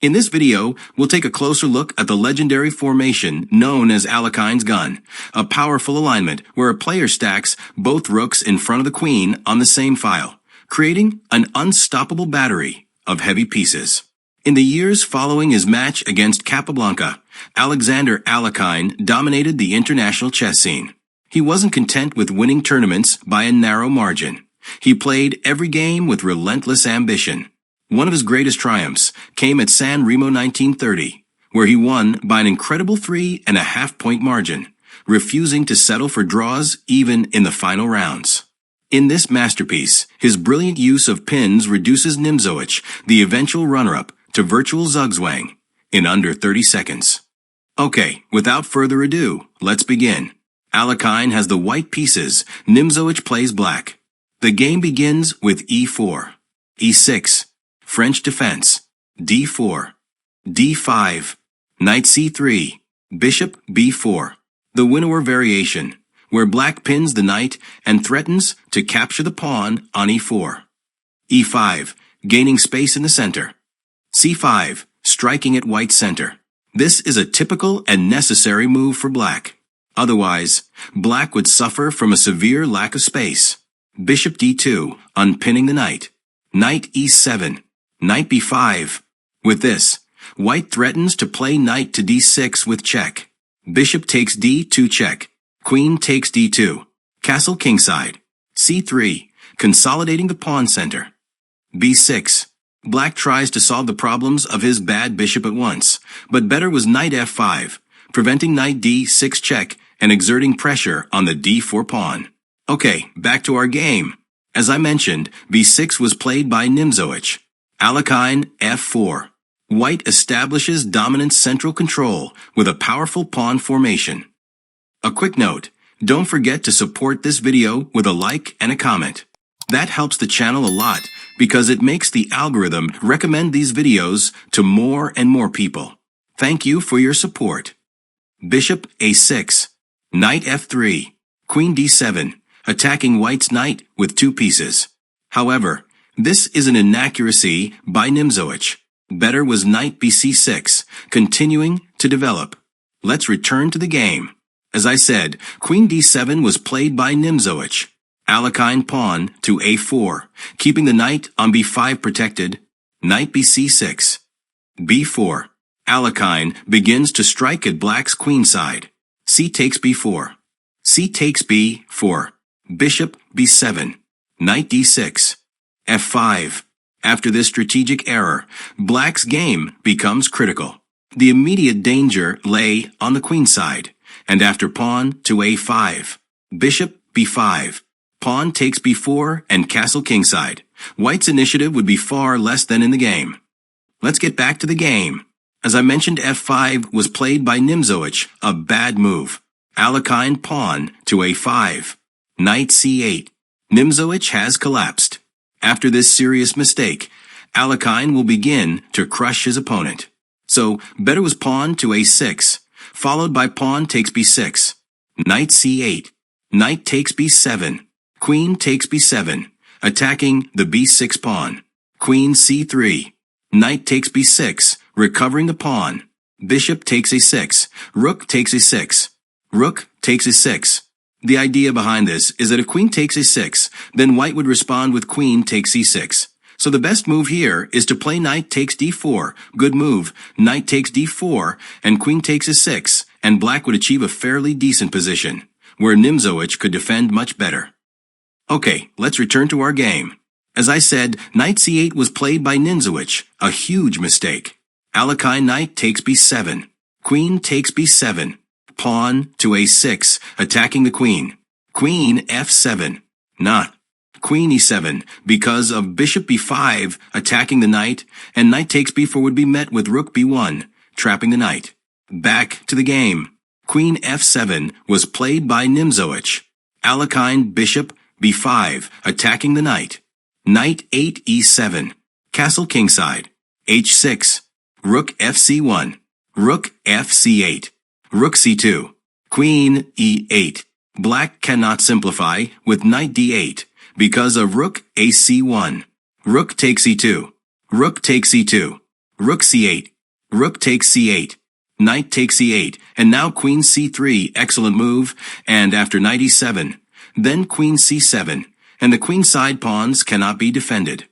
In this video, we'll take a closer look at the legendary formation known as Alekhine's gun, a powerful alignment where a player stacks both rooks in front of the queen on the same file, creating an unstoppable battery of heavy pieces. In the years following his match against Capablanca, Alexander Alekhine dominated the international chess scene. He wasn't content with winning tournaments by a narrow margin. He played every game with relentless ambition. One of his greatest triumphs came at San Remo 1930, where he won by an incredible 3.5-point margin, refusing to settle for draws even in the final rounds. In this masterpiece, his brilliant use of pins reduces Nimzowitsch, the eventual runner-up, to virtual zugzwang in under 30 seconds. Okay, without further ado, let's begin. Alekhine has the white pieces, Nimzowitsch plays black. The game begins with e4, e6, French defense, d4, d5, knight c3, bishop b4. The Winawer Variation, where black pins the knight and threatens to capture the pawn on e4. e5, gaining space in the center. c5, striking at white's center. This is a typical and necessary move for black. Otherwise, black would suffer from a severe lack of space. Bishop d2, unpinning the knight. Knight e7, knight b5. With this, white threatens to play knight to d6 with check. Bishop takes d2 check. Queen takes d2. Castle kingside. c3, consolidating the pawn center. b6. Black tries to solve the problems of his bad bishop at once, but better was knight f5, preventing knight d6 check and exerting pressure on the d4 pawn. Okay, back to our game. As I mentioned, b6 was played by Nimzowitsch. Alekhine f4. White establishes dominant central control with a powerful pawn formation. A quick note, don't forget to support this video with a like and a comment. That helps the channel a lot because it makes the algorithm recommend these videos to more and more people. Thank you for your support. Bishop a6, knight f3, queen d7, attacking white's knight with two pieces. However, this is an inaccuracy by Nimzowitsch. Better was knight bc6, continuing to develop. Let's return to the game. As I said, queen d7 was played by Nimzowitsch. Alekhine pawn to a4, keeping the knight on b5 protected. Knight bc6. b4. Alekhine begins to strike at black's queenside. C takes b4. C takes b4. Bishop b7. Knight d6. f5. After this strategic error, black's game becomes critical. The immediate danger lay on the queenside, and after pawn to a5. Bishop b5. Pawn takes b4 and castle kingside. White's initiative would be far less than in the game. Let's get back to the game. As I mentioned, f5 was played by Nimzowitsch, a bad move. Alekhine pawn to a5. Knight c8. Nimzowitsch has collapsed. After this serious mistake, Alekhine will begin to crush his opponent. So, better was pawn to a6, followed by pawn takes b6. Knight c8. Knight takes b7. Queen takes b7, attacking the b6 pawn. Queen c3. Knight takes b6, recovering the pawn. Bishop takes a6. Rook takes a6. Rook takes a6. The idea behind this is that if queen takes a6, then white would respond with queen takes c6. So the best move here is to play knight takes d4. Good move. Knight takes d4 and queen takes a6, and black would achieve a fairly decent position, where Nimzowitsch could defend much better. Okay, let's return to our game. As I said, knight c8 was played by Nimzowitsch, a huge mistake. Alekhine knight takes b7. Queen takes b7. Pawn to a6, attacking the queen. Queen f7. Not. Queen e7, because of bishop b5 attacking the knight, and knight takes b4 would be met with rook b1, trapping the knight. Back to the game. Queen f7 was played by Nimzowitsch. Alekhine bishop b5, attacking the knight. Knight 8 e7. Castle kingside. h6. Rook fc1. Rook fc8. Rook c2. Queen e8. Black cannot simplify with knight d8 because of rook ac1. Rook takes e2. Rook takes e2. Rook c8. Rook takes c8. Knight takes e8, and now queen c3, excellent move, and after knight e7, then queen c7, and the queenside pawns cannot be defended.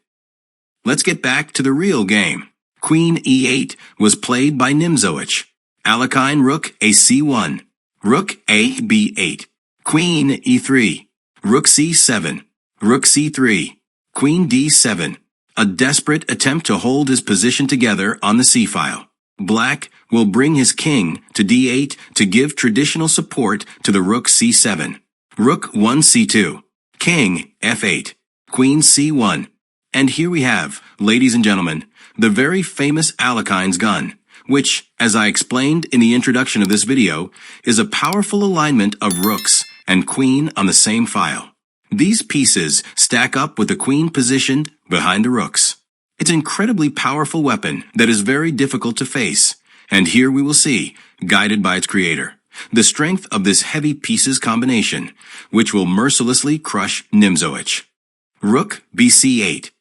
Let's get back to the real game. Queen e8 was played by Nimzowitsch. Alekhine rook a c1, rook a b8, queen e3, rook c7, rook c3, queen d7. A desperate attempt to hold his position together on the c-file. Black will bring his king to d8 to give traditional support to the rook c7. Rook 1 c2, king f8, queen c1. And here we have, ladies and gentlemen, the very famous Alekhine's gun, which, as I explained in the introduction of this video, is a powerful alignment of rooks and queen on the same file. These pieces stack up with the queen positioned behind the rooks. It's an incredibly powerful weapon that is very difficult to face, and here we will see, guided by its creator, the strength of this heavy pieces combination, which will mercilessly crush Nimzowitsch. Rook bc8.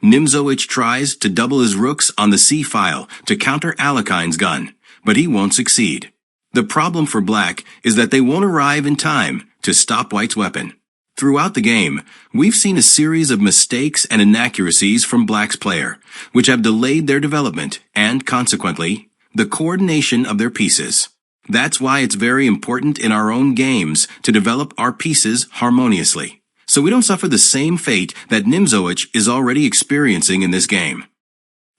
Nimzowitsch tries to double his rooks on the c-file to counter Alekhine's gun, but he won't succeed. The problem for black is that they won't arrive in time to stop white's weapon. Throughout the game, we've seen a series of mistakes and inaccuracies from black's player, which have delayed their development and, consequently, the coordination of their pieces. That's why it's very important in our own games to develop our pieces harmoniously, so we don't suffer the same fate that Nimzowitsch is already experiencing in this game.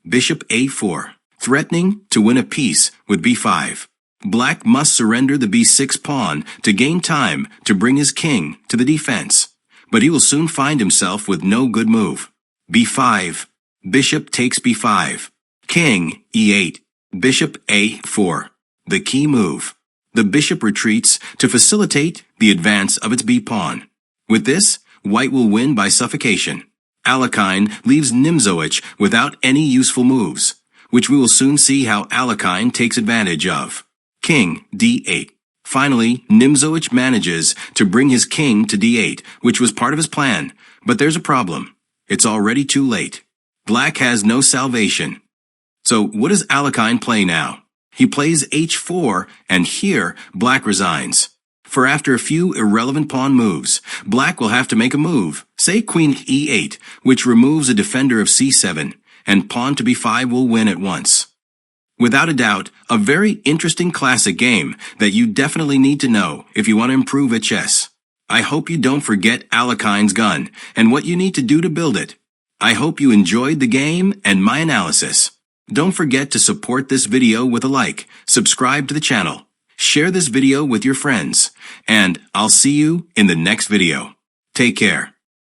Bishop a4, threatening to win a piece with b5. Black must surrender the b6 pawn to gain time to bring his king to the defense, but he will soon find himself with no good move. b5, bishop takes b5, king e8, bishop a4, the key move. The bishop retreats to facilitate the advance of its b-pawn. With this, white will win by suffocation. Alekhine leaves Nimzowitsch without any useful moves, which we will soon see how Alekhine takes advantage of. King d8. Finally, Nimzowitsch manages to bring his king to d8, which was part of his plan, but there's a problem. It's already too late. Black has no salvation. So what does Alekhine play now? He plays h4, and here, black resigns. For after a few irrelevant pawn moves, black will have to make a move, say queen e8, which removes a defender of c7, and pawn to b5 will win at once. Without a doubt, a very interesting classic game that you definitely need to know if you want to improve at chess. I hope you don't forget Alekhine's gun and what you need to do to build it. I hope you enjoyed the game and my analysis. Don't forget to support this video with a like, subscribe to the channel, share this video with your friends, and I'll see you in the next video. Take care.